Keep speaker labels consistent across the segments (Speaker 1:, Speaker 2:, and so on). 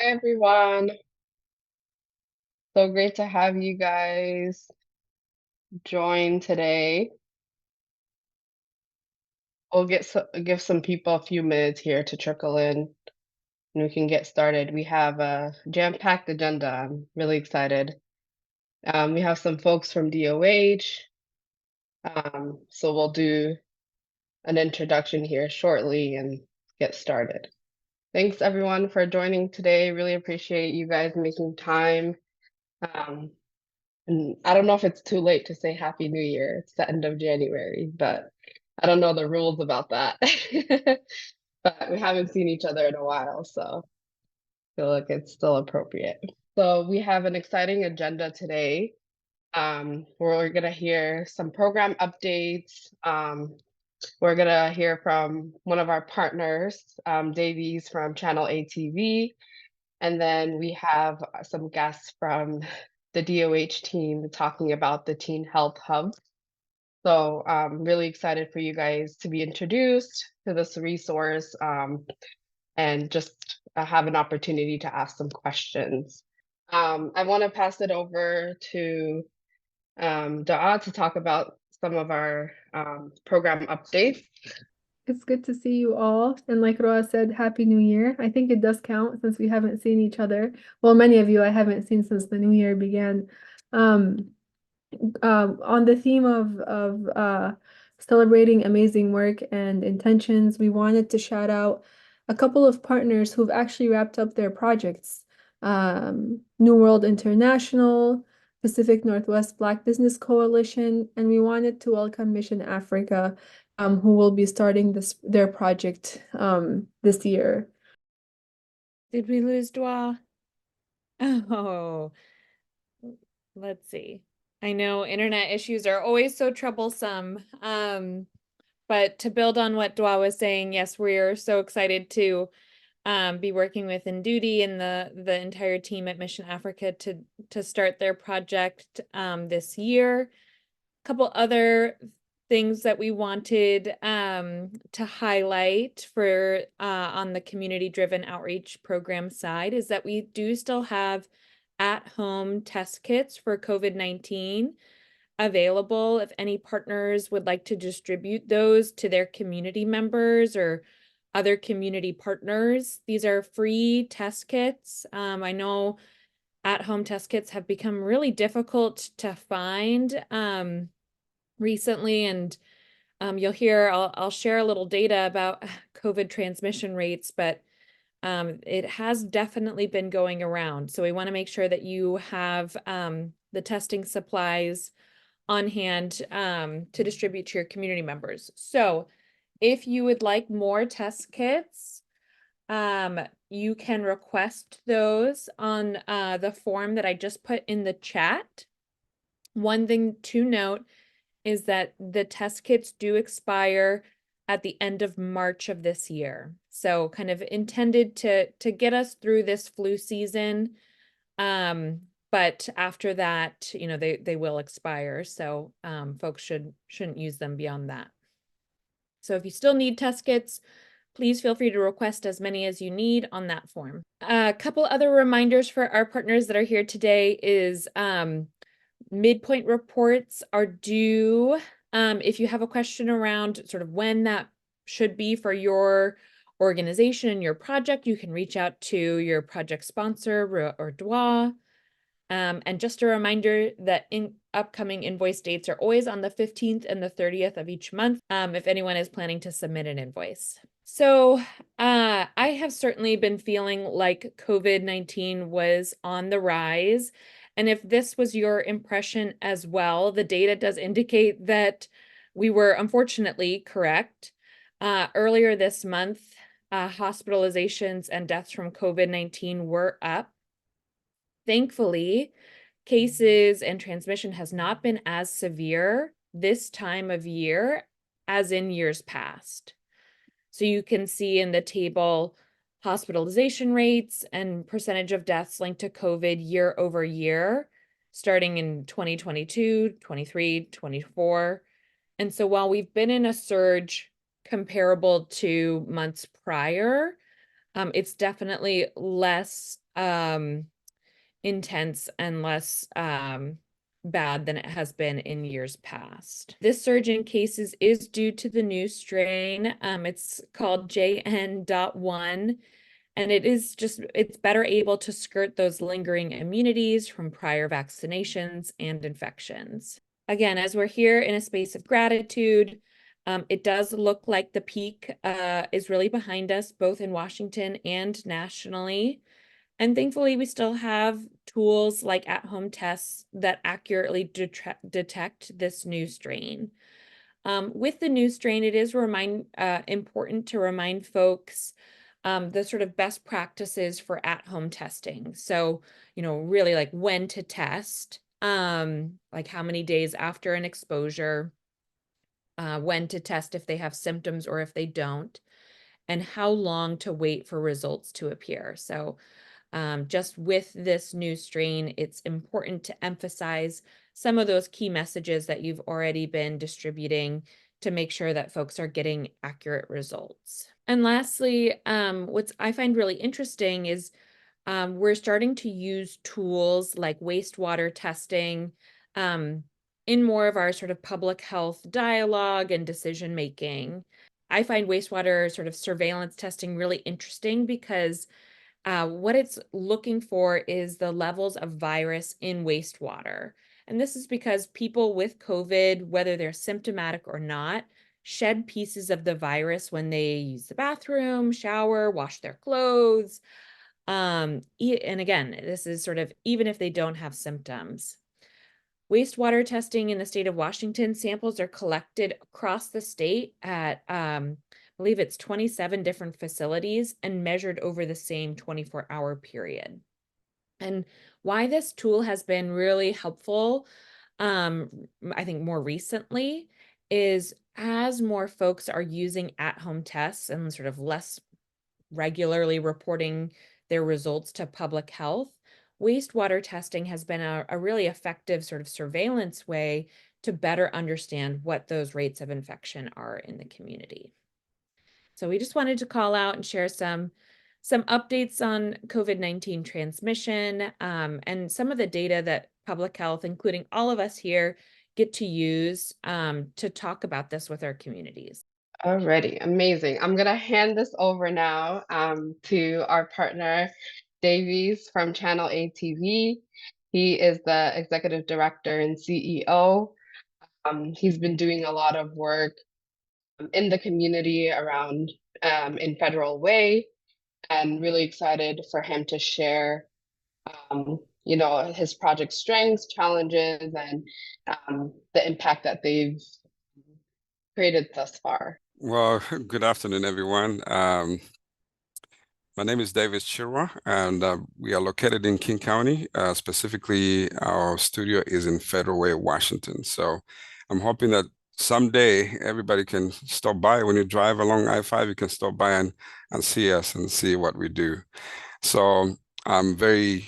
Speaker 1: Hi everyone. So great to have you guys join today. We'll give some people a few minutes here to trickle in and we can get started. We have a jam-packed agenda. I'm really excited. We have some folks from DOH. So we'll do an introduction here shortly and get started. Thanks everyone for joining today. Really appreciate you guys making time. Um, And I don't know if it's too late to say Happy New Year. It's the end of January, but I don't know the rules about that. But we haven't seen each other in a while, so I feel like it's still appropriate. So we have an exciting agenda today. Where we're gonna hear some program updates. We're gonna hear from one of our partners, Davies from Channel ATV, and then we have some guests from the DOH team talking about the Teen Health Hub. So I'm really excited for you guys to be introduced to this resource and just have an opportunity to ask some questions. I want to pass it over to Da'a to talk about some of our program updates.
Speaker 2: It's good to see you all. And like Roa said, Happy New Year. I think it does count since we haven't seen each other. Well, many of you I haven't seen since the new year began. Um, on the theme of celebrating amazing work and intentions, we wanted to shout out a couple of partners who've actually wrapped up their projects. New World International, Pacific Northwest Black Business Coalition, and we wanted to welcome Mission Africa, who will be starting their project this year.
Speaker 3: Did we lose Dwa? Oh, let's see. I know internet issues are always so troublesome. But to build on what Dwa was saying, yes, we're so excited to be working with Induty and the entire team at Mission Africa to start their project this year. A couple other things that we wanted to highlight for on the community-driven outreach program side is that we do still have at-home test kits for COVID-19 available if any partners would like to distribute those to their community members or other community partners. These are free test kits. I know at-home test kits have become really difficult to find recently, and you'll hear I'll share a little data about COVID transmission rates, but it has definitely been going around. So we want to make sure that you have the testing supplies on hand to distribute to your community members. So if you would like more test kits, you can request those on the form that I just put in the chat. One thing to note is that the test kits do expire at the end of March of this year. So kind of intended to get us through this flu season. But after that, you know, they will expire. So folks shouldn't use them beyond that. So if you still need test kits, please feel free to request as many as you need on that form. A couple other reminders for our partners that are here today is midpoint reports are due. If you have a question around sort of when that should be for your organization and your project, you can reach out to your project sponsor or DWA. And just a reminder that upcoming invoice dates are always on the 15th and the 30th of each month if anyone is planning to submit an invoice. So I have certainly been feeling like COVID-19 was on the rise. And if this was your impression as well, the data does indicate that we were unfortunately correct. Earlier this month, hospitalizations and deaths from COVID-19 were up. Thankfully, cases and transmission has not been as severe this time of year as in years past. So you can see in the table hospitalization rates and percentage of deaths linked to COVID year over year, starting in 2022, 23, 24. And so while we've been in a surge comparable to months prior, it's definitely less intense and less bad than it has been in years past. This surge in cases is due to the new strain. It's called JN.1, and it's better able to skirt those lingering immunities from prior vaccinations and infections. Again, as we're here in a space of gratitude, it does look like the peak is really behind us, both in Washington and nationally. And thankfully, we still have tools like at-home tests that accurately detect this new strain. With the new strain, it is important to remind folks the sort of best practices for at-home testing. So, really like when to test, like how many days after an exposure, when to test if they have symptoms or if they don't, and how long to wait for results to appear. So just with this new strain, it's important to emphasize some of those key messages that you've already been distributing to make sure that folks are getting accurate results. And lastly, what I find really interesting is we're starting to use tools like wastewater testing in more of our sort of public health dialogue and decision making. I find wastewater sort of surveillance testing really interesting because what it's looking for is the levels of virus in wastewater. And this is because people with COVID, whether they're symptomatic or not, shed pieces of the virus when they use the bathroom, shower, wash their clothes. And again, this is sort of even if they don't have symptoms. Wastewater testing in the state of Washington, samples are collected across the state at, I believe it's 27 different facilities and measured over the same 24-hour period. And why this tool has been really helpful, I think more recently, is as more folks are using at-home tests and sort of less regularly reporting their results to public health, wastewater testing has been a really effective sort of surveillance way to better understand what those rates of infection are in the community. So we just wanted to call out and share some updates on COVID-19 transmission and some of the data that public health, including all of us here, get to use to talk about this with our communities.
Speaker 1: Alrighty, amazing. I'm gonna hand this over now to our partner, Davies from Channel ATV. He is the executive director and CEO. He's been doing a lot of work in the community around in Federal Way, and really excited for him to share, his project strengths, challenges, and the impact that they've created thus far.
Speaker 4: Well, good afternoon, everyone. My name is David Chirwa, and we are located in King County. Specifically, our studio is in Federal Way, Washington. So I'm hoping that someday everybody can stop by. When you drive along I-5, you can stop by and see us and see what we do. So I'm very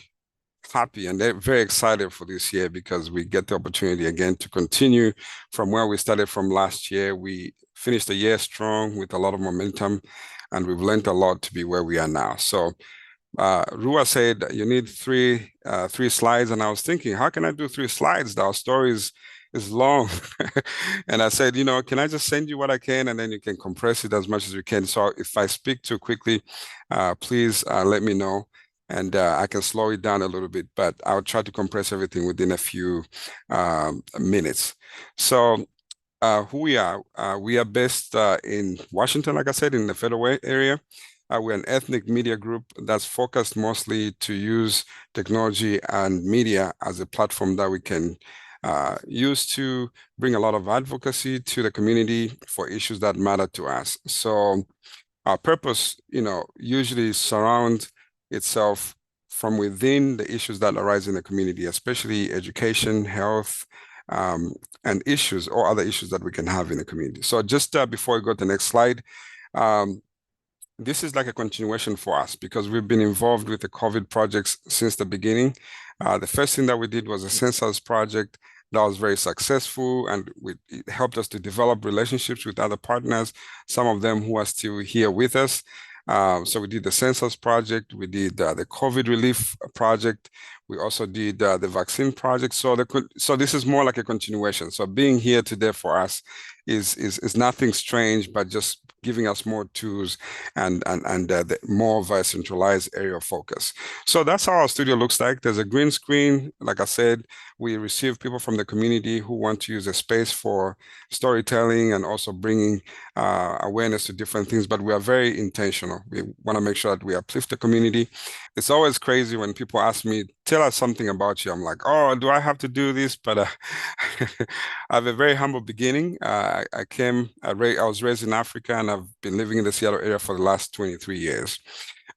Speaker 4: happy and they're very excited for this year because we get the opportunity again to continue from where we started from last year. We finished the year strong with a lot of momentum, and we've learned a lot to be where we are now. So Rua said you need three slides, and I was thinking, how can I do 3 slides? Our story is long. And I said, can I just send you what I can, and then you can compress it as much as you can. So if I speak too quickly, please let me know, and I can slow it down a little bit, but I'll try to compress everything within a few minutes. So who we are based in Washington, like I said, in the Federal Way area. We're an ethnic media group that's focused mostly to use technology and media as a platform that we can use to bring a lot of advocacy to the community for issues that matter to us. So our purpose, usually surrounds itself from within the issues that arise in the community, especially education, health, and issues or other issues that we can have in the community. So just before we go to the next slide, this is like a continuation for us because we've been involved with the COVID projects since the beginning. The first thing that we did was a census project that was very successful, and it helped us to develop relationships with other partners, some of them who are still here with us. So we did the census project, we did the COVID relief project, we also did the vaccine project. So this is more like a continuation. So being here today for us is nothing strange, but just giving us more tools and more of a centralized area of focus. So that's how our studio looks like. There's a green screen. Like I said, we receive people from the community who want to use a space for storytelling and also bringing awareness to different things, but we are very intentional. We want to make sure that we uplift the community. It's always crazy when people ask me, tell us something about you. I'm like, oh, do I have to do this? But I have a very humble beginning. I was raised in Africa, and I've been living in the Seattle area for the last 23 years.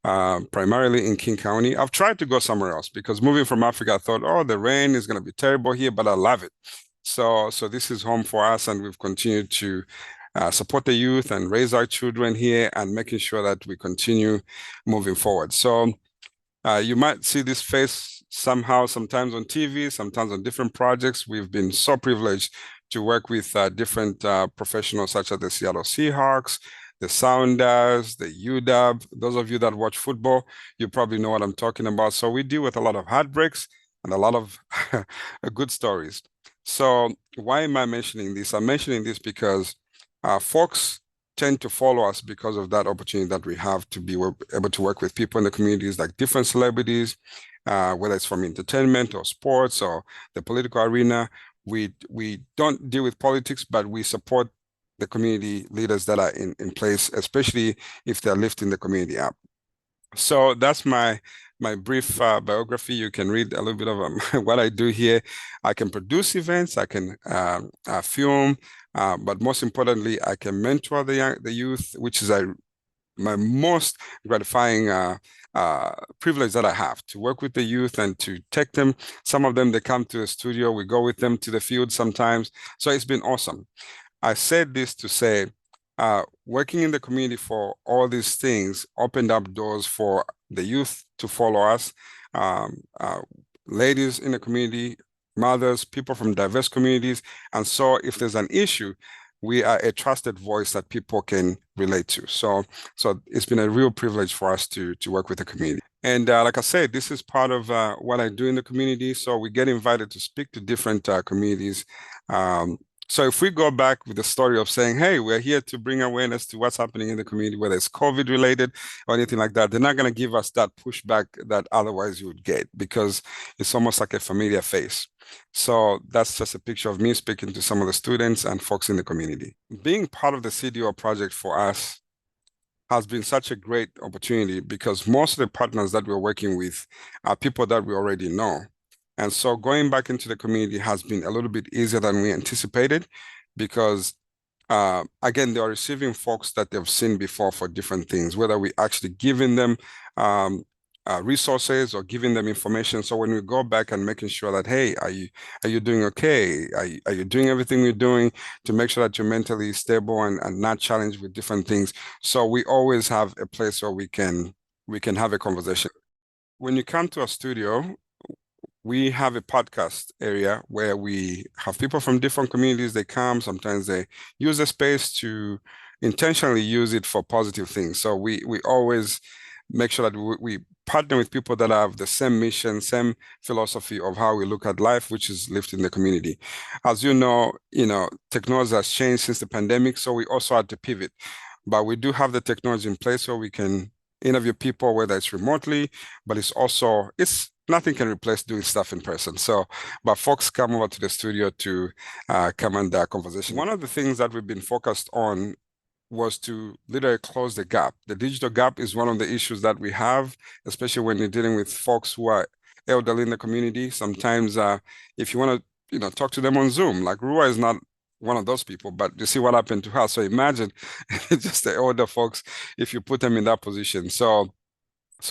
Speaker 4: Primarily in King County. I've tried to go somewhere else because moving from Africa, I thought, oh, the rain is going to be terrible here, but I love it. So this is home for us, and we've continued to support the youth and raise our children here and making sure that we continue moving forward. So you might see this face somehow, sometimes on TV, sometimes on different projects. We've been so privileged to work with different professionals such as the Seattle Seahawks, the Sounders, the UW. Those of you that watch football, you probably know what I'm talking about. So we deal with a lot of heartbreaks and a lot of good stories. So why am I mentioning this? I'm mentioning this because folks tend to follow us because of that opportunity that we have to be able to work with people in the communities, like different celebrities, whether it's from entertainment or sports or the political arena. We don't deal with politics, but we support the community leaders that are in place, especially if they're lifting the community up. So that's my brief biography. You can read a little bit of what I do here. I can produce events, I can film, but most importantly, I can mentor the youth, which is my most gratifying privilege that I have, to work with the youth and to take them. Some of them, they come to the studio, we go with them to the field sometimes. So it's been awesome. I said this to say, working in the community for all these things opened up doors for the youth to follow us, ladies in the community, mothers, people from diverse communities. And so if there's an issue, we are a trusted voice that people can relate to. So it's been a real privilege for us to work with the community. And like I said, this is part of what I do in the community. So we get invited to speak to different communities. So if we go back with the story of saying, hey, we're here to bring awareness to what's happening in the community, whether it's COVID related or anything like that, they're not going to give us that pushback that otherwise you would get, because it's almost like a familiar face. So that's just a picture of me speaking to some of the students and folks in the community. Being part of the CDO project for us has been such a great opportunity because most of the partners that we're working with are people that we already know. And so going back into the community has been a little bit easier than we anticipated because, again, they are receiving folks that they've seen before for different things, whether we actually giving them resources or giving them information. So when we go back and making sure that, hey, are you doing okay? Are you doing everything you're doing to make sure that you're mentally stable and not challenged with different things? So we always have a place where we can have a conversation. When you come to a studio, we have a podcast area where we have people from different communities. They come, sometimes they use the space to intentionally use it for positive things. So we always make sure that we partner with people that have the same mission, same philosophy of how we look at life, which is lifting the community. As you know, technology has changed since the pandemic, so we also had to pivot. But we do have the technology in place where we can interview people, whether it's remotely, but it's nothing can replace doing stuff in person. So, but folks come over to the studio to come and conversation. One of the things that we've been focused on was to literally close the gap. The digital gap is one of the issues that we have, especially when you're dealing with folks who are elderly in the community. Sometimes if you want to, talk to them on Zoom, like Rua is not one of those people, but you see what happened to her. So imagine just the older folks if you put them in that position. So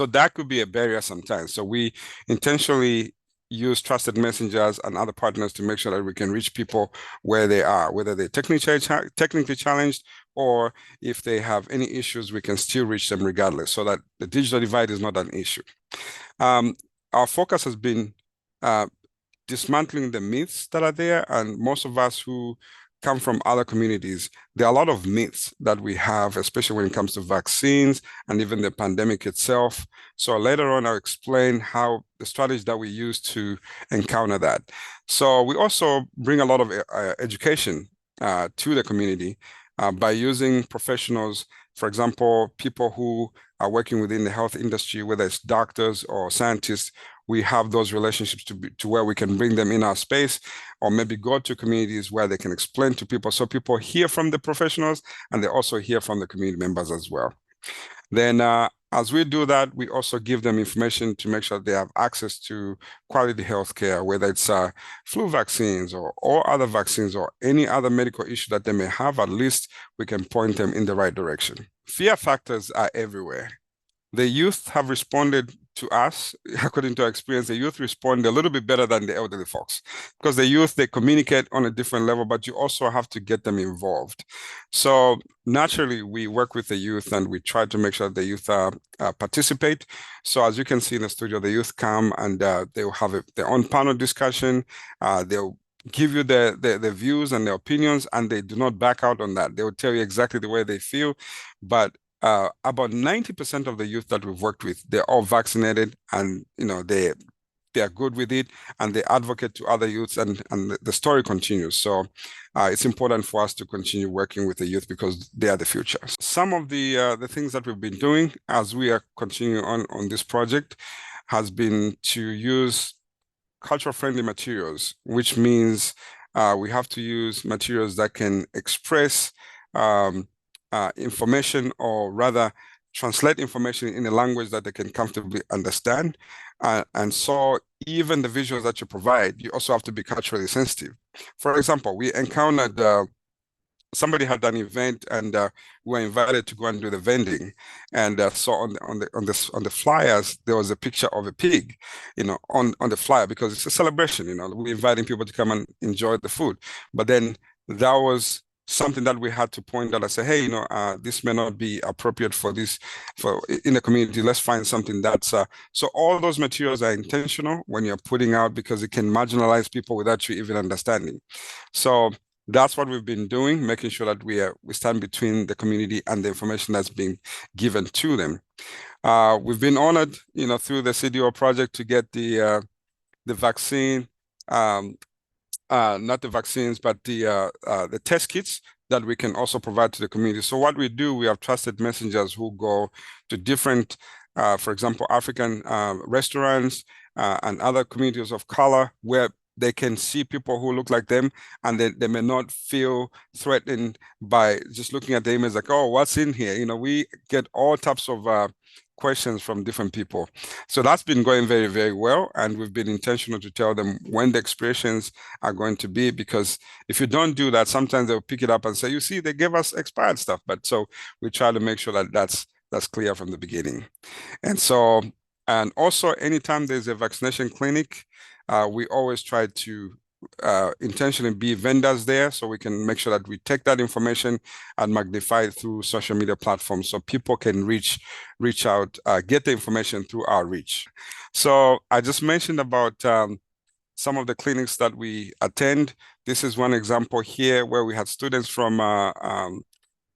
Speaker 4: that could be a barrier sometimes. So we intentionally use trusted messengers and other partners to make sure that we can reach people where they are, whether they're technically challenged or if they have any issues, we can still reach them regardless, so that the digital divide is not an issue. Our focus has been dismantling the myths that are there, and most of us who come from other communities, there are a lot of myths that we have, especially when it comes to vaccines and even the pandemic itself. So later on, I'll explain how the strategies that we use to encounter that. So we also bring a lot of education to the community by using professionals, for example, people who are working within the health industry, whether it's doctors or scientists. We have those relationships to where we can bring them in our space, or maybe go to communities where they can explain to people. So people hear from the professionals and they also hear from the community members as well. Then as we do that, we also give them information to make sure they have access to quality healthcare, whether it's flu vaccines or other vaccines or any other medical issue that they may have. At least we can point them in the right direction. Fear factors are everywhere. The youth have responded to us, according to our experience. The youth respond a little bit better than the elderly folks, because the youth, they communicate on a different level, but you also have to get them involved. So naturally, we work with the youth and we try to make sure the youth participate. So as you can see in the studio, the youth come and they'll have their own panel discussion. They'll give you the views and their opinions, and they do not back out on that. They will tell you exactly the way they feel. But about 90% of the youth that we've worked with, they're all vaccinated, and they are good with it, and they advocate to other youths, and the story continues. So it's important for us to continue working with the youth because they are the future. Some of the things that we've been doing as we are continuing on this project has been to use culture-friendly materials, which means we have to use materials that can express information, or rather translate information in a language that they can comfortably understand. And so even the visuals that you provide, you also have to be culturally sensitive. For example, we encountered somebody had an event, and we were invited to go and do the vending. And so on the flyers, there was a picture of a pig, on the flyer, because it's a celebration. We're inviting people to come and enjoy the food. But then that was something that we had to point out and say, hey, this may not be appropriate for in the community. Let's find something that's so all those materials are intentional when you're putting out, because it can marginalize people without you even understanding. So that's what we've been doing, making sure that we stand between the community and the information that's being given to them. We've been honored, through the CDO project to get the vaccine, not the vaccines, but the test kits that we can also provide to the community. So what we do, we have trusted messengers who go to different, for example, African restaurants and other communities of color, where they can see people who look like them, and they may not feel threatened by just looking at the image like, oh, what's in here? We get all types of questions from different people. So that's been going very, very well. And we've been intentional to tell them when the expirations are going to be, because if you don't do that, sometimes they'll pick it up and say, you see, they gave us expired stuff. But so we try to make sure that that's clear from the beginning. And also anytime there's a vaccination clinic, we always try to intentionally be vendors there, so we can make sure that we take that information and magnify it through social media platforms, so people can reach out, get the information through our reach. So I just mentioned about some of the clinics that we attend. This is one example here where we had students from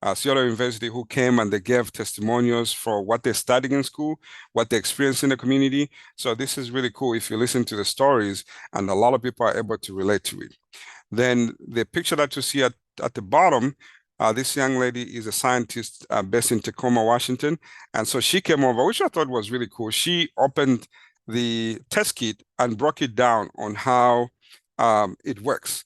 Speaker 4: CDO University who came and they gave testimonials for what they're studying in school, what they experience in the community. So this is really cool if you listen to the stories, and a lot of people are able to relate to it. Then the picture that you see at the bottom, this young lady is a scientist based in Tacoma, Washington. And so she came over, which I thought was really cool. She opened the test kit and broke it down on how it works.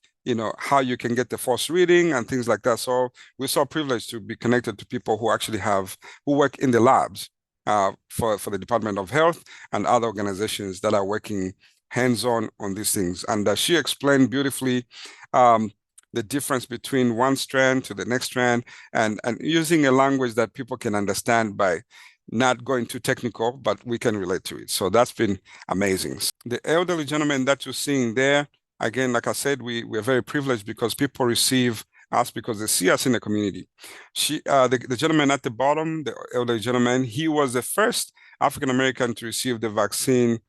Speaker 4: How you can get the force reading and things like that. So we're so privileged to be connected to people who actually who work in the labs for the Department of Health and other organizations that are working hands-on on these things. And she explained beautifully the difference between one strand to the next strand, and using a language that people can understand by not going too technical, but we can relate to it. So that's been amazing. The elderly gentleman that you're seeing there, again, like I said, we're very privileged because people receive us because they see us in the community. The gentleman at the bottom, the elderly gentleman, he was the first African-American to receive the vaccine,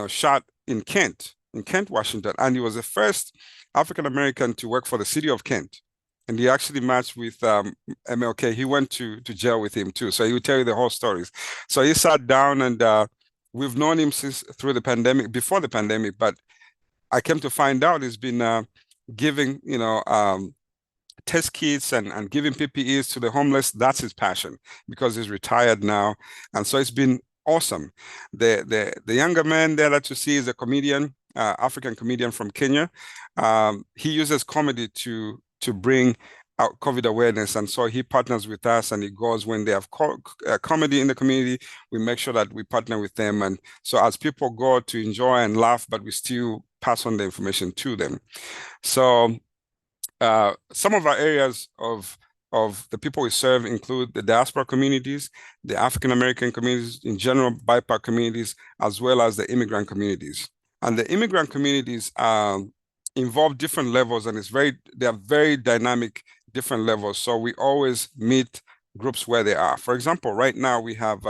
Speaker 4: shot in Kent, in Kent, Washington, and he was the first African American to work for the city of Kent. And he actually matched with MLK. He went to jail with him too, so he would tell you the whole stories. So he sat down, and we've known him since through the pandemic, before the pandemic. But I came to find out he's been giving, test kits and giving PPEs to the homeless. That's his passion, because he's retired now, and so it's been awesome. The younger man there that you see is a comedian, African comedian from Kenya. He uses comedy to bring out COVID awareness, and so he partners with us, and he goes when they have comedy in the community. We make sure that we partner with them, and so as people go to enjoy and laugh, but we still pass on the information to them. So some of our areas of the people we serve include the diaspora communities, the African American communities in general, BIPOC communities, as well as the immigrant communities. And the immigrant communities involve different levels, and they are very dynamic, different levels. So we always meet groups where they are. For example, right now we have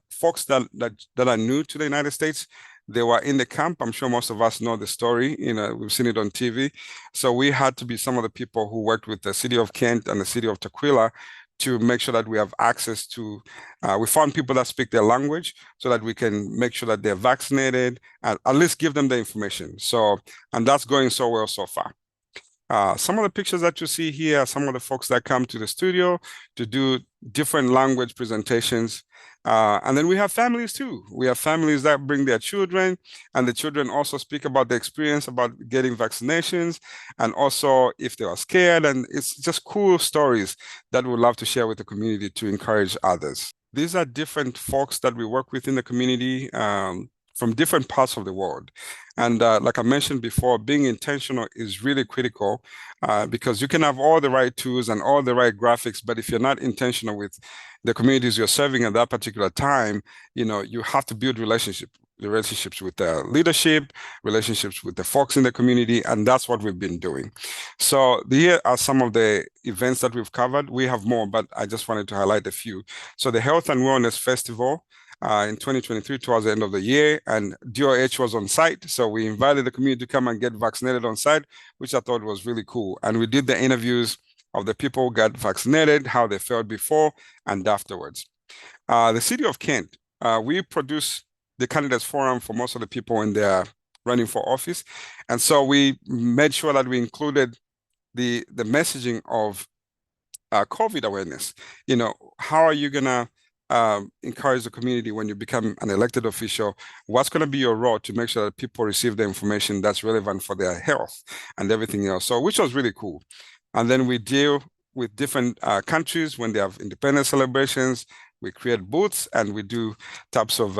Speaker 4: folks that are new to the United States. They were in the camp. I'm sure most of us know the story. We've seen it on TV. So we had to be some of the people who worked with the city of Kent and the city of Tukwila to make sure that we have access to, we found people that speak their language so that we can make sure that they're vaccinated and at least give them the information. So, and that's going so well so far. Some of the pictures that you see here are some of the folks that come to the studio to do different language presentations. And then we have families too. We have families that bring their children, and the children also speak about the experience about getting vaccinations, and also if they are scared. And it's just cool stories that we love to share with the community to encourage others. These are different folks that we work with in the community from different parts of the world. And like I mentioned before, being intentional is really critical because you can have all the right tools and all the right graphics, but if you're not intentional with the communities you're serving at that particular time, you have to build relationships with the leadership, relationships with the folks in the community, and that's what we've been doing. So here are some of the events that we've covered. We have more, but I just wanted to highlight a few. So the Health and Wellness Festival, in 2023 towards the end of the year, and DOH was on site. So we invited the community to come and get vaccinated on site, which I thought was really cool. And we did the interviews of the people who got vaccinated, how they felt before and afterwards. The city of Kent, we produce the candidates forum for most of the people when they're running for office. And so we made sure that we included the messaging of COVID awareness. How are you gonna encourage the community when you become an elected official? What's going to be your role to make sure that people receive the information that's relevant for their health and everything else? So, which was really cool. And then we deal with different countries when they have independence celebrations. We create booths and we do types of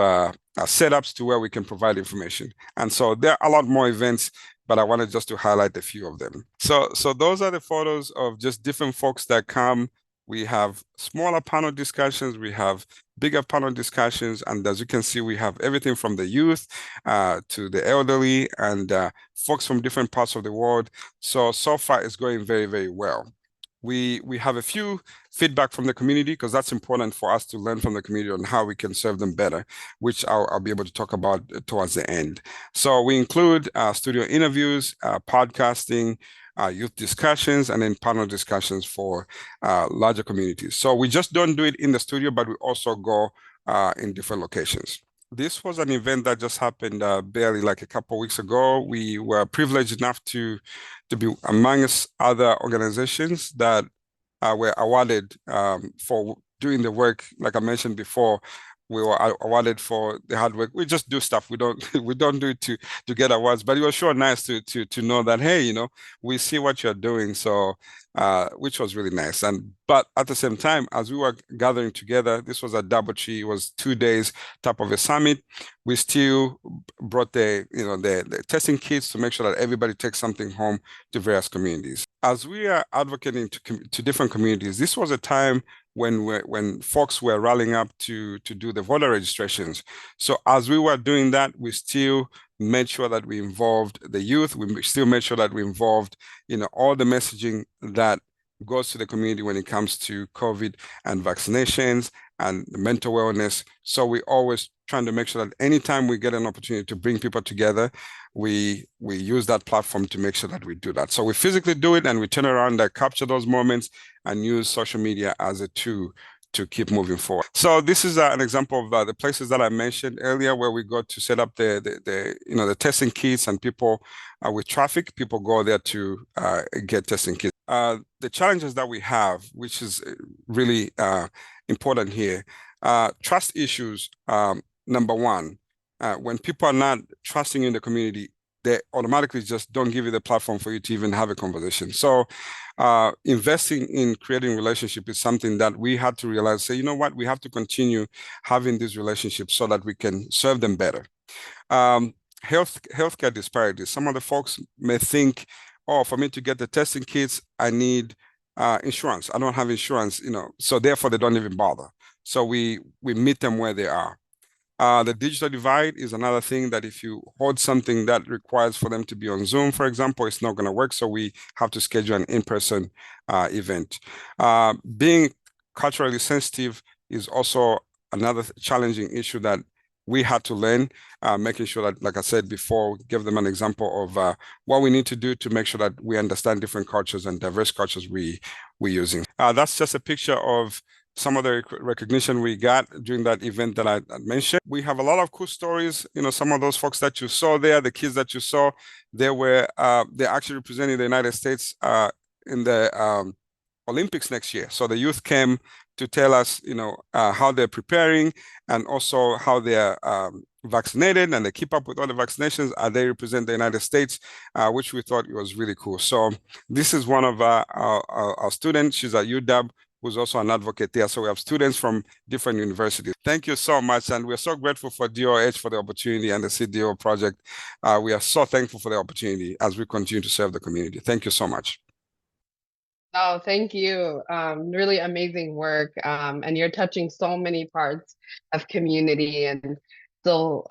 Speaker 4: setups to where we can provide information. And so there are a lot more events, but I wanted just to highlight a few of them. So those are the photos of just different folks that come. We have smaller panel discussions, we have bigger panel discussions, and as you can see, we have everything from the youth to the elderly and folks from different parts of the world. So far it's going very, very well. We have a few feedback from the community because that's important for us to learn from the community on how we can serve them better, which I'll be able to talk about towards the end. So we include studio interviews, podcasting, youth discussions, and then panel discussions for larger communities. So we just don't do it in the studio, but we also go in different locations. This was an event that just happened barely like a couple of weeks ago. We were privileged enough to be amongst other organizations that were awarded for doing the work. Like I mentioned before, we were awarded for the hard work. We just do stuff. We don't do it to get awards, but it was sure nice to know that, hey, we see what you're doing. So which was really nice. But at the same time, as we were gathering together, this was a DoubleTree. It was 2 days type of a summit. We still brought the testing kits to make sure that everybody takes something home to various communities. As we are advocating to different communities, this was a time when folks were rallying up to do the voter registrations. So as we were doing that, we still made sure that we involved the youth. We still made sure that we involved, all the messaging that goes to the community when it comes to COVID and vaccinations and mental wellness. So we always trying to make sure that anytime we get an opportunity to bring people together, we use that platform to make sure that we do that. So we physically do it and we turn around and capture those moments and use social media as a tool to keep moving forward. So this is an example of the places that I mentioned earlier, where we go to set up the testing kits, and people with traffic, people go there to get testing kits. The challenges that we have, which is really important here, trust issues. Number one, when people are not trusting in the community, they automatically just don't give you the platform for you to even have a conversation. So investing in creating relationship is something that we had to realize, say, you know what, we have to continue having these relationships so that we can serve them better. Healthcare disparities. Some of the folks may think, oh, for me to get the testing kits, I need insurance. I don't have insurance, so therefore they don't even bother. So we meet them where they are. The digital divide is another thing that if you hold something that requires for them to be on Zoom, for example, it's not going to work. So we have to schedule an in-person event. Being culturally sensitive is also another challenging issue that we had to learn, making sure that, like I said before, give them an example of what we need to do to make sure that we understand different cultures and diverse cultures we're using. That's just a picture of some of the recognition we got during that event that I mentioned. We have a lot of cool stories. Some of those folks that you saw there, the kids that you saw, they're actually representing the United States in the Olympics next year. So the youth came to tell us, how they're preparing and also how they're vaccinated and they keep up with all the vaccinations. They represent the United States, which we thought was really cool. So this is one of our students. She's at UW, who's also an advocate there. So we have students from different universities. Thank you so much. And we're so grateful for DOH for the opportunity and the CDO project. We are so thankful for the opportunity as we continue to serve the community. Thank you so much.
Speaker 1: Oh, thank you. Really amazing work. And you're touching so many parts of community and still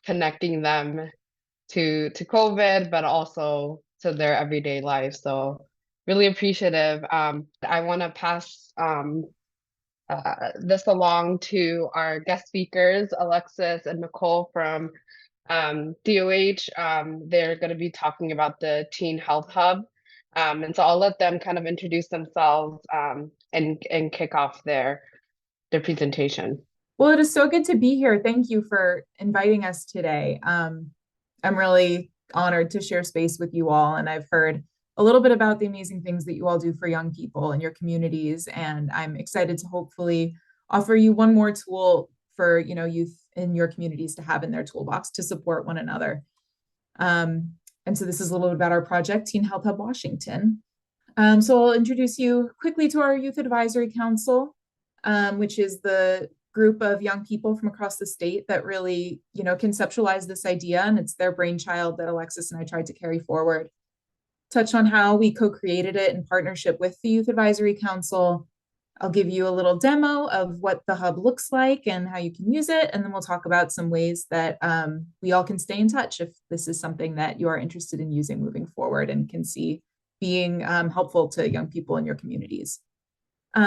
Speaker 1: connecting them to COVID, but also to their everyday life. So really appreciative. I want to pass this along to our guest speakers, Alexis and Nicole from DOH. They're going to be talking about the Teen Health Hub. And so I'll let them kind of introduce themselves and kick off their presentation.
Speaker 5: Well, it is so good to be here. Thank you for inviting us today. I'm really honored to share space with you all, and I've heard a little bit about the amazing things that you all do for young people in your communities, and I'm excited to hopefully offer you one more tool for youth in your communities to have in their toolbox to support one another. And so this is a little bit about our project, Teen Health Hub Washington. So I'll introduce you quickly to our Youth Advisory Council, which is the group of young people from across the state that really, conceptualize this idea, and it's their brainchild that Alexis and I tried to carry forward. Touch on how we co-created it in partnership with the Youth Advisory Council. I'll give you a little demo of what the hub looks like and how you can use it, and then we'll talk about some ways that we all can stay in touch if this is something that you are interested in using moving forward and can see being helpful to young people in your communities.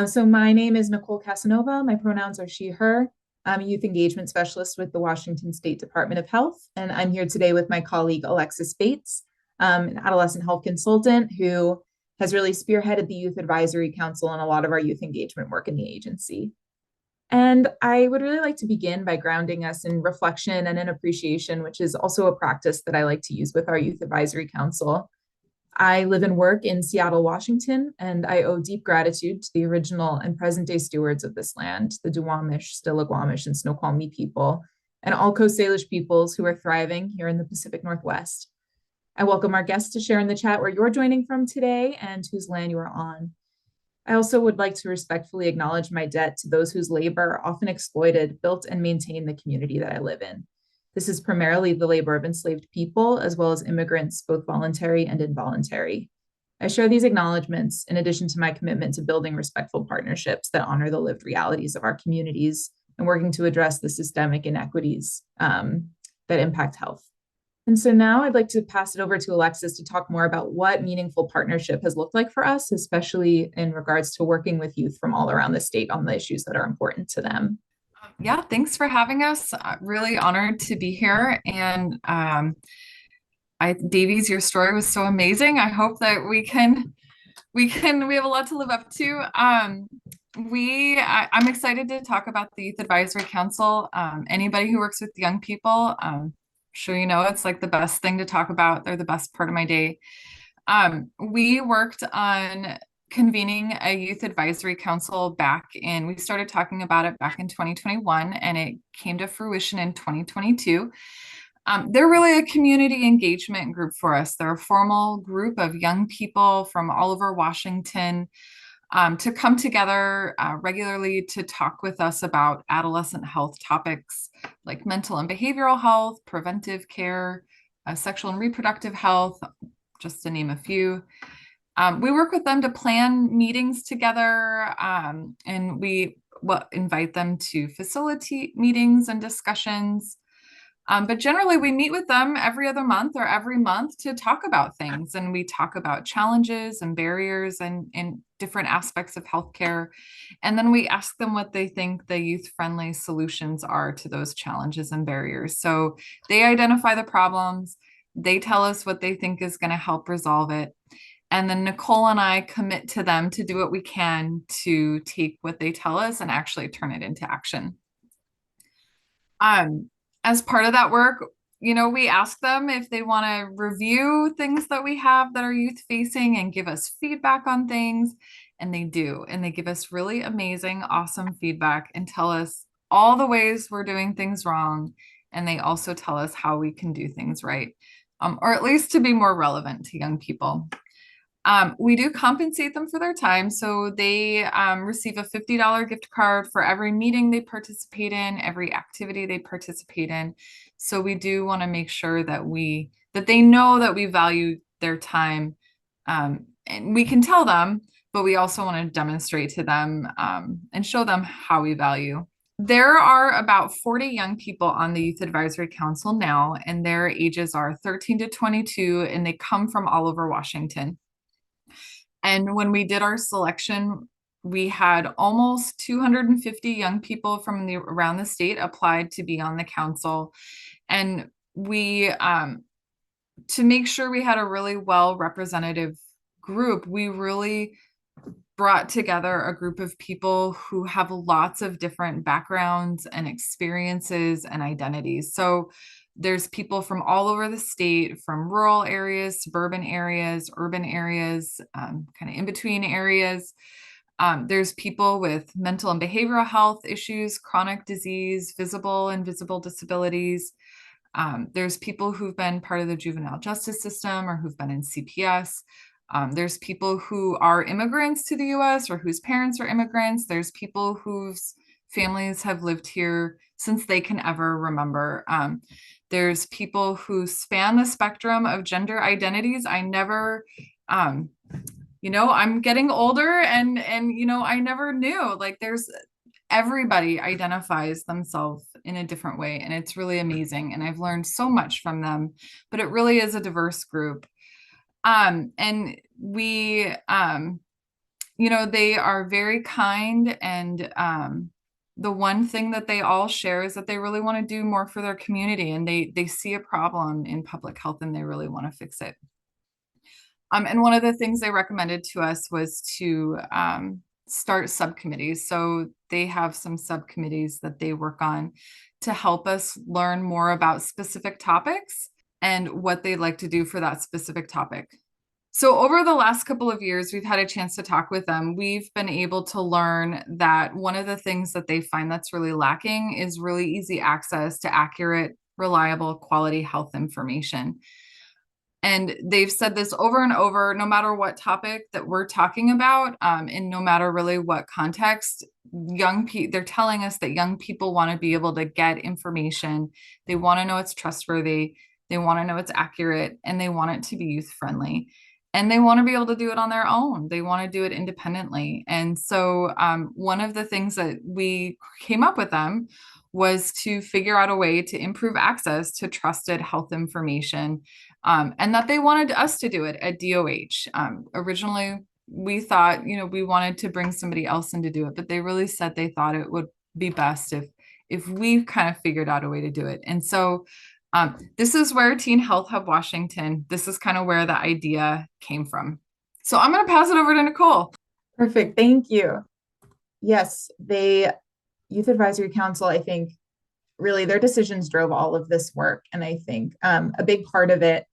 Speaker 5: So my name is Nicole Casanova. My pronouns are she, her. I'm a youth engagement specialist with the Washington State Department of Health, and I'm here today with my colleague, Alexis Bates, an adolescent health consultant who has really spearheaded the Youth Advisory Council and a lot of our youth engagement work in the agency. And I would really like to begin by grounding us in reflection and in appreciation, which is also a practice that I like to use with our Youth Advisory Council. I live and work in Seattle, Washington, and I owe deep gratitude to the original and present-day stewards of this land, the Duwamish, Stillaguamish, and Snoqualmie people, and all Coast Salish peoples who are thriving here in the Pacific Northwest. I welcome our guests to share in the chat where you're joining from today and whose land you are on. I also would like to respectfully acknowledge my debt to those whose labor, often exploited, built and maintained the community that I live in. This is primarily the labor of enslaved people, as well as immigrants, both voluntary and involuntary. I share these acknowledgements in addition to my commitment to building respectful partnerships that honor the lived realities of our communities and working to address the systemic inequities that impact health. And so now I'd like to pass it over to Alexis to talk more about what meaningful partnership has looked like for us, especially in regards to working with youth from all around the state on the issues that are important to them.
Speaker 6: Yeah, thanks for having us. Really honored to be here. And Davies, your story was so amazing. I hope that we have a lot to live up to. I'm excited to talk about the Youth Advisory Council. Anybody who works with young people, I'm sure you know it's like the best thing to talk about. They're the best part of my day. We worked on convening a youth advisory council we started talking about it back in 2021, and it came to fruition in 2022. They're really a community engagement group for us. They're a formal group of young people from all over Washington to come together regularly to talk with us about adolescent health topics like mental and behavioral health, preventive care, sexual and reproductive health, just to name a few. We work with them to plan meetings together, and we invite them to facilitate meetings and discussions. But generally, we meet with them every other month or every month to talk about things. And we talk about challenges and barriers and different aspects of healthcare. And then we ask them what they think the youth-friendly solutions are to those challenges and barriers. So they identify the problems, they tell us what they think is going to help resolve it. And then Nicole and I commit to them to do what we can to take what they tell us and actually turn it into action. As part of that work, we ask them if they want to review things that we have that are youth facing and give us feedback on things. And they do. And they give us really amazing, awesome feedback and tell us all the ways we're doing things wrong. And they also tell us how we can do things right, or at least to be more relevant to young people. We do compensate them for their time. So they receive a $50 gift card for every meeting they participate in, every activity they participate in. So we do want to make sure that they know that we value their time. And we can tell them, but we also want to demonstrate to them and show them how we value. There are about 40 young people on the Youth Advisory Council now, and their ages are 13 to 22, and they come from all over Washington. And when we did our selection, we had almost 250 young people from around the state applied to be on the council. And we, to make sure we had a really well representative group, we really brought together a group of people who have lots of different backgrounds and experiences and identities. So there's people from all over the state, from rural areas, suburban areas, urban areas, kind of in between areas. There's people with mental and behavioral health issues, chronic disease, visible and invisible disabilities. There's people who've been part of the juvenile justice system or who've been in CPS. There's people who are immigrants to the US or whose parents are immigrants. There's people whose families have lived here since they can ever remember. There's people who span the spectrum of gender identities. I never, I'm getting older and I never knew, like, everybody identifies themselves in a different way, and it's really amazing. And I've learned so much from them, but it really is a diverse group. And we, they are very kind, and the one thing that they all share is that they really want to do more for their community, and they see a problem in public health and they really want to fix it. And one of the things they recommended to us was to start subcommittees. So they have some subcommittees that they work on to help us learn more about specific topics and what they'd like to do for that specific topic. So over the last couple of years, we've had a chance to talk with them. We've been able to learn that one of the things that they find that's really lacking is really easy access to accurate, reliable, quality health information. And they've said this over and over, no matter what topic that we're talking about, and no matter really what context, they're telling us that young people want to be able to get information. They want to know it's trustworthy. They want to know it's accurate, and they want it to be youth friendly. And they want to be able to do it on their own. They want to do it independently. And so one of the things that we came up with them was to figure out a way to improve access to trusted health information, and that they wanted us to do it at DOH. Originally, we thought, we wanted to bring somebody else in to do it, but they really said they thought it would be best if we kind of figured out a way to do it. And so this is where Teen Health Hub Washington, this is kind of where the idea came from. So I'm going to pass it over to Nicole.
Speaker 5: Perfect. Thank you. Yes, the Youth Advisory Council, I think, really their decisions drove all of this work. And I think a big part of it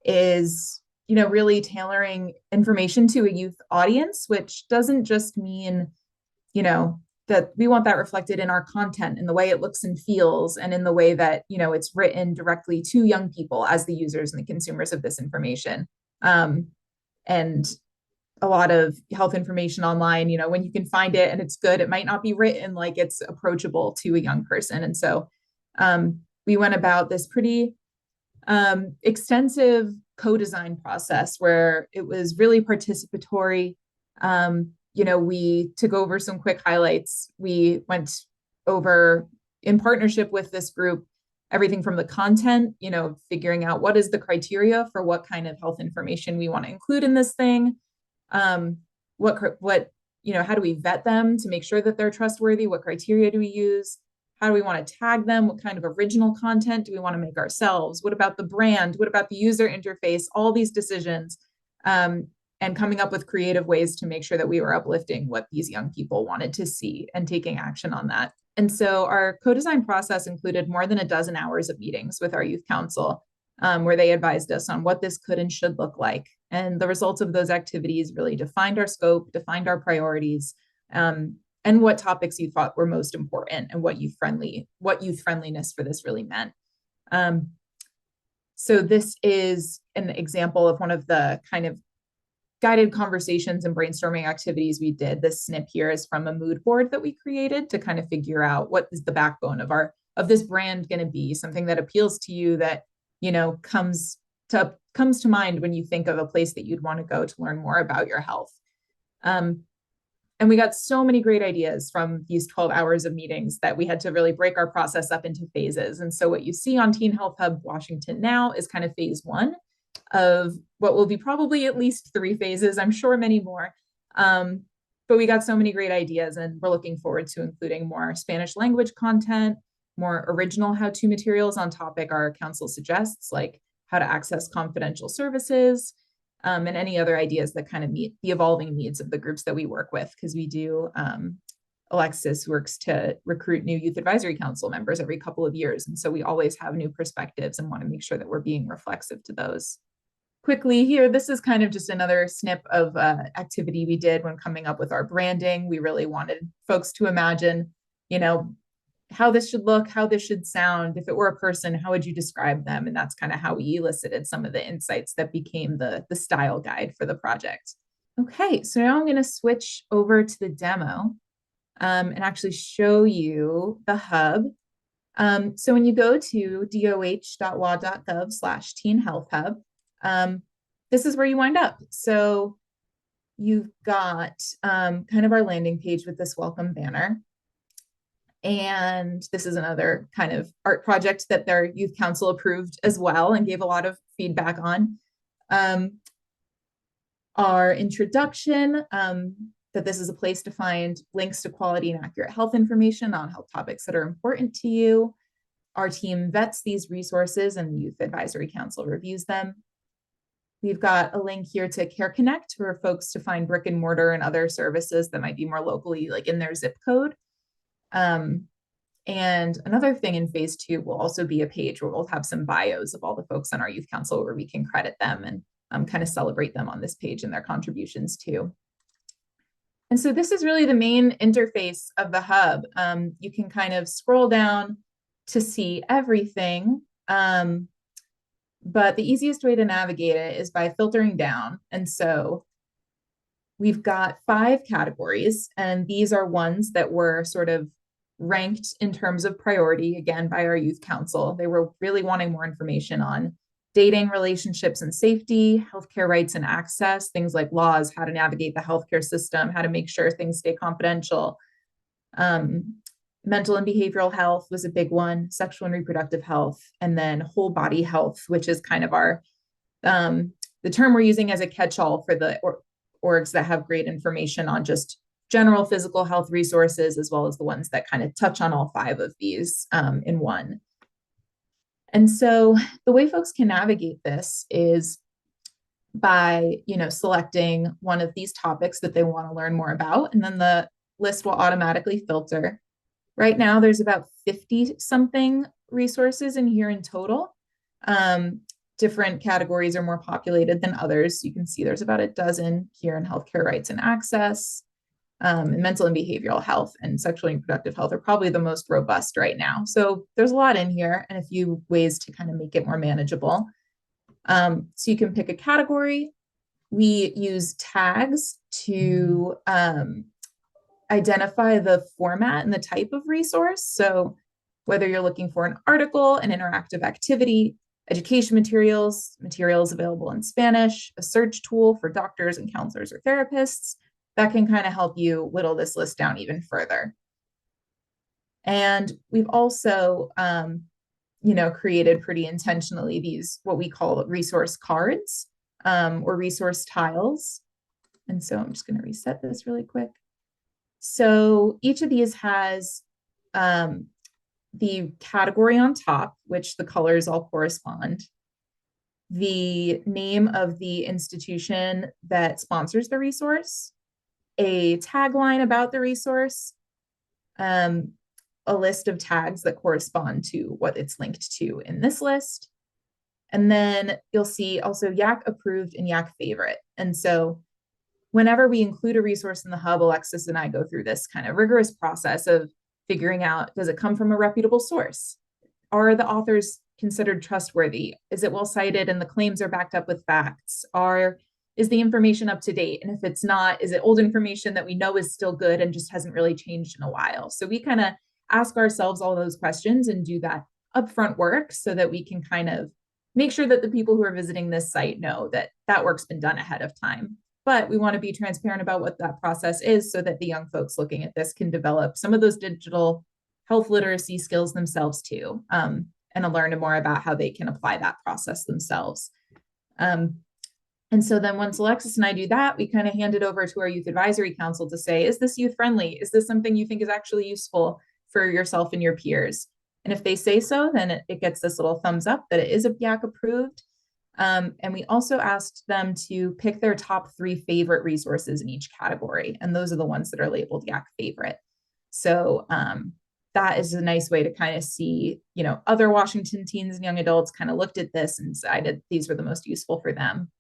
Speaker 5: is, really tailoring information to a youth audience, which doesn't just mean, that we want that reflected in our content, in the way it looks and feels, and in the way that, it's written directly to young people as the users and the consumers of this information. And a lot of health information online, when you can find it and it's good, it might not be written like it's approachable to a young person. And so we went about this pretty extensive co-design process where it was really participatory. We took over some quick highlights. We went over, in partnership with this group, everything from the content, figuring out what is the criteria for what kind of health information we want to include in this thing. How do we vet them to make sure that they're trustworthy? What criteria do we use? How do we want to tag them? What kind of original content do we want to make ourselves? What about the brand? What about the user interface? All these decisions, and coming up with creative ways to make sure that we were uplifting what these young people wanted to see and taking action on that. And so our co-design process included more than a dozen hours of meetings with our youth council, where they advised us on what this could and should look like. And the results of those activities really defined our scope, defined our priorities, and what topics you thought were most important, and what youth friendliness for this really meant. So this is an example of one of the kind of guided conversations and brainstorming activities we did. This snip here is from a mood board that we created to kind of figure out what is the backbone of this brand going to be, something that appeals to you, that comes to mind when you think of a place that you'd want to go to learn more about your health. And we got so many great ideas from these 12 hours of meetings that we had to really break our process up into phases. And so what you see on Teen Health Hub Washington now is kind of phase one of what will be probably at least 3 phases, I'm sure many more. But we got so many great ideas, and we're looking forward to including more Spanish language content, more original how-to materials on topic our council suggests, like how to access confidential services, and any other ideas that kind of meet the evolving needs of the groups that we work with, because we do, Alexis works to recruit new Youth Advisory Council members every couple of years. And so we always have new perspectives and want to make sure that we're being reflexive to those. Quickly here, this is kind of just another snip of activity we did when coming up with our branding. We really wanted folks to imagine, how this should look, how this should sound. If it were a person, how would you describe them? And that's kind of how we elicited some of the insights that became the style guide for the project. Okay, so now I'm going to switch over to the demo and actually show you the hub. So when you go to doh.wa.gov/teenhealthhub, this is where you wind up. So you've got kind of our landing page with this welcome banner. And this is another kind of art project that their youth council approved as well and gave a lot of feedback on. Our introduction, that this is a place to find links to quality and accurate health information on health topics that are important to you. Our team vets these resources and the Youth Advisory Council reviews them. We've got a link here to Care Connect for folks to find brick and mortar and other services that might be more locally, like in their zip code. And another thing in phase 2 will also be a page where we'll have some bios of all the folks on our youth council, where we can credit them and kind of celebrate them on this page and their contributions too. And so this is really the main interface of the hub. You can kind of scroll down to see everything. But the easiest way to navigate it is by filtering down. And so we've got 5 categories, and these are ones that were sort of ranked in terms of priority, again, by our youth council. They were really wanting more information on dating, relationships, and safety, healthcare rights and access, things like laws, how to navigate the healthcare system, how to make sure things stay confidential, Mental and behavioral health was a big one, sexual and reproductive health, and then whole body health, which is kind of our the term we're using as a catch-all for the orgs that have great information on just general physical health resources, as well as the ones that kind of touch on all 5 of these in one. And so the way folks can navigate this is by, selecting one of these topics that they want to learn more about, and then the list will automatically filter. Right now, there's about 50 something resources in here in total. Different categories are more populated than others. You can see there's about a dozen here in healthcare rights and access. And mental and behavioral health and sexual and reproductive health are probably the most robust right now. So there's a lot in here and a few ways to kind of make it more manageable. So you can pick a category. We use tags to identify the format and the type of resource. So whether you're looking for an article, an interactive activity, education materials available in Spanish, a search tool for doctors and counselors or therapists, that can kind of help you whittle this list down even further. And we've also, created pretty intentionally these, what we call resource cards or resource tiles. And so I'm just going to reset this really quick. So each of these has the category on top, which the colors all correspond, the name of the institution that sponsors the resource, a tagline about the resource, a list of tags that correspond to what it's linked to in this list. And then you'll see also Yak approved and Yak favorite. And so whenever we include a resource in the hub, Alexis and I go through this kind of rigorous process of figuring out, does it come from a reputable source? Are the authors considered trustworthy? Is it well cited and the claims are backed up with facts? Is the information up to date? And if it's not, is it old information that we know is still good and just hasn't really changed in a while? So we kind of ask ourselves all those questions and do that upfront work so that we can kind of make sure that the people who are visiting this site know that that work's been done ahead of time. But we want to be transparent about what that process is so that the young folks looking at this can develop some of those digital health literacy skills themselves too, and learn more about how they can apply that process themselves. And so then once Alexis and I do that, we kind of hand it over to our youth advisory council to say, is this youth friendly? Is this something you think is actually useful for yourself and your peers? And if they say so, then it gets this little thumbs up that it is a Yak approved. And we also asked them to pick their top 3 favorite resources in each category. And those are the ones that are labeled Yak favorite. So that is a nice way to kind of see, other Washington teens and young adults kind of looked at this and decided these were the most useful for them.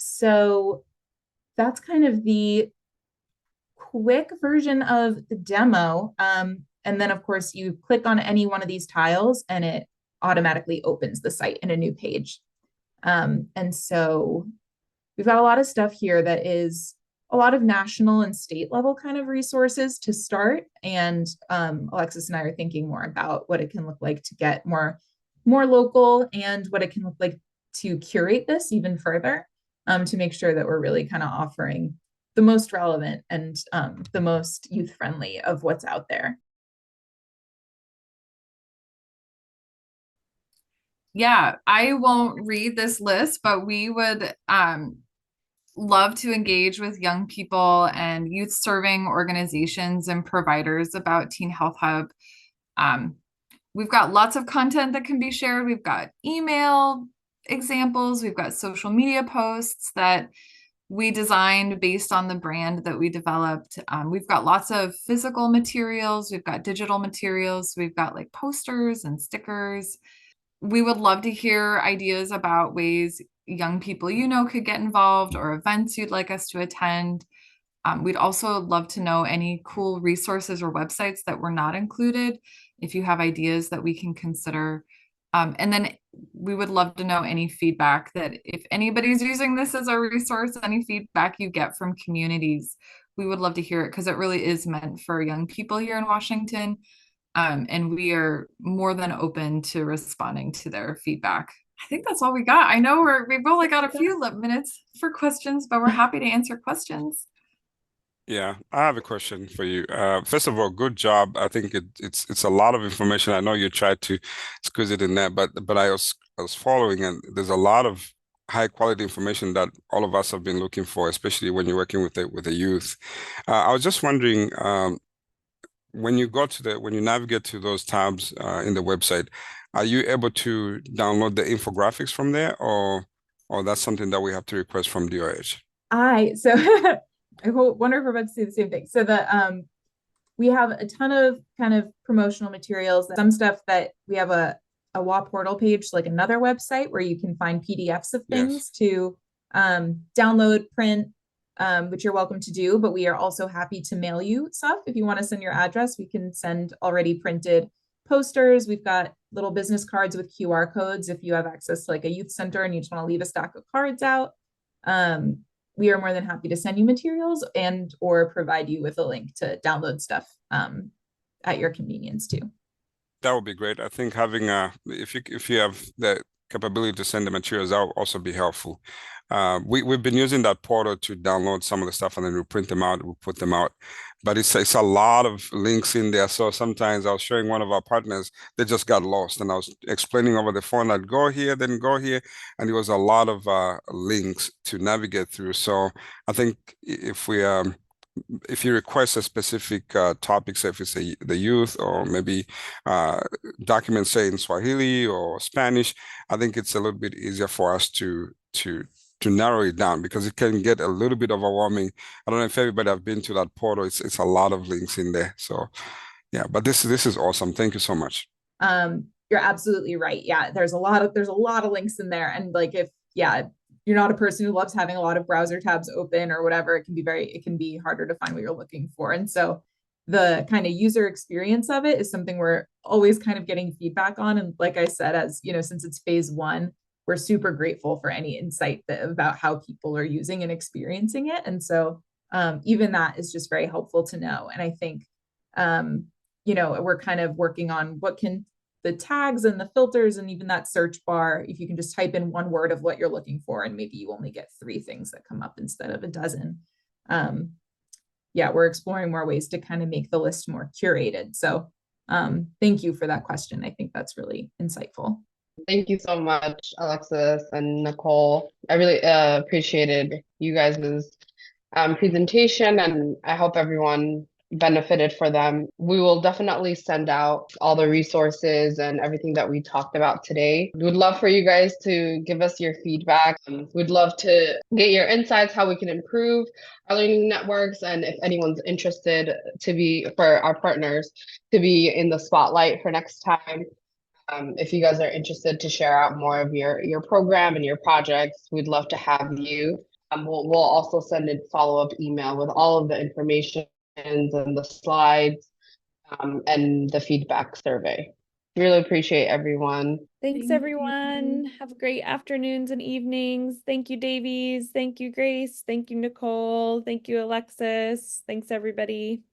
Speaker 5: So that's kind of the quick version of the demo. And then of course you click on any one of these tiles and it automatically opens the site in a new page. And so we've got a lot of stuff here that is a lot of national and state level kind of resources to start. And Alexis and I are thinking more about what it can look like to get more local and what it can look like to curate this even further, to make sure that we're really kind of offering the most relevant and the most youth friendly of what's out there.
Speaker 6: Yeah, I won't read this list, but we would love to engage with young people and youth serving organizations and providers about Teen Health Hub. We've got lots of content that can be shared. We've got email examples. We've got social media posts that we designed based on the brand that we developed. We've got lots of physical materials. We've got digital materials. We've got like posters and stickers. We would love to hear ideas about ways young people could get involved or events you'd like us to attend. We'd also love to know any cool resources or websites that were not included, if you have ideas that we can consider. And then we would love to know any feedback that if anybody's using this as a resource, any feedback you get from communities, we would love to hear it because it really is meant for young people here in Washington. And we are more than open to responding to their feedback. I think that's all we got. I know we've only got a few minutes for questions, but we're happy to answer questions.
Speaker 4: Yeah, I have a question for you. First of all, good job. I think it's a lot of information. I know you tried to squeeze it in there, but I was following, and there's a lot of high quality information that all of us have been looking for, especially when you're working with the youth. I was just wondering, when you go to when you navigate to those tabs in the website, are you able to download the infographics from there, or that's something that we have to request from DOH?
Speaker 5: So wonder if we're about to see the same thing. So we have a ton of kind of promotional materials, some stuff that we have a WA portal page, like another website where you can find PDFs of things to download, print, which you're welcome to do, but we are also happy to mail you stuff. If you want to send your address, we can send already printed posters. We've got little business cards with QR codes if you have access to like a youth center and you just want to leave a stack of cards out. We are more than happy to send you materials and or provide you with a link to download stuff at your convenience too.
Speaker 4: That would be great. I think having if you have the capability to send the materials, that will also be helpful. We've been using that portal to download some of the stuff, and then we print them out, we put them out. But it's a lot of links in there. So sometimes I was showing one of our partners, they just got lost, and I was explaining over the phone that go here, then go here, and there was a lot of links to navigate through. So I think if you request a specific topic, say if it's the youth, or maybe documents say in Swahili or Spanish, I think it's a little bit easier for us to narrow it down, because it can get a little bit overwhelming. I don't know if everybody have been to that portal. It's a lot of links in there. So yeah, but this is awesome. Thank you so much.
Speaker 5: You're absolutely right. Yeah, there's a lot of links in there, and like if you're not a person who loves having a lot of browser tabs open or whatever, it can be harder to find what you're looking for. And so the kind of user experience of it is something we're always kind of getting feedback on. And like I said, as you know, since it's phase 1, we're super grateful for any insight about how people are using and experiencing it. And so even that is just very helpful to know. And I think, we're kind of working on what can the tags and the filters and even that search bar, if you can just type in one word of what you're looking for, and maybe you only get 3 things that come up instead of a dozen. We're exploring more ways to kind of make the list more curated. So thank you for that question. I think that's really insightful.
Speaker 1: Thank you so much, Alexis and Nicole. I really appreciated you guys' presentation, and I hope everyone benefited for them. We will definitely send out all the resources and everything that we talked about today. We would love for you guys to give us your feedback. We'd love to get your insights, how we can improve our learning networks, and if anyone's interested for our partners to be in the spotlight for next time. If you guys are interested to share out more of your program and your projects, we'd love to have you. We'll also send a follow-up email with all of the information and the slides and the feedback survey. Really appreciate everyone.
Speaker 3: Thanks, everyone. Have great afternoons and evenings. Thank you, Davies. Thank you, Grace. Thank you, Nicole. Thank you, Alexis. Thanks, everybody.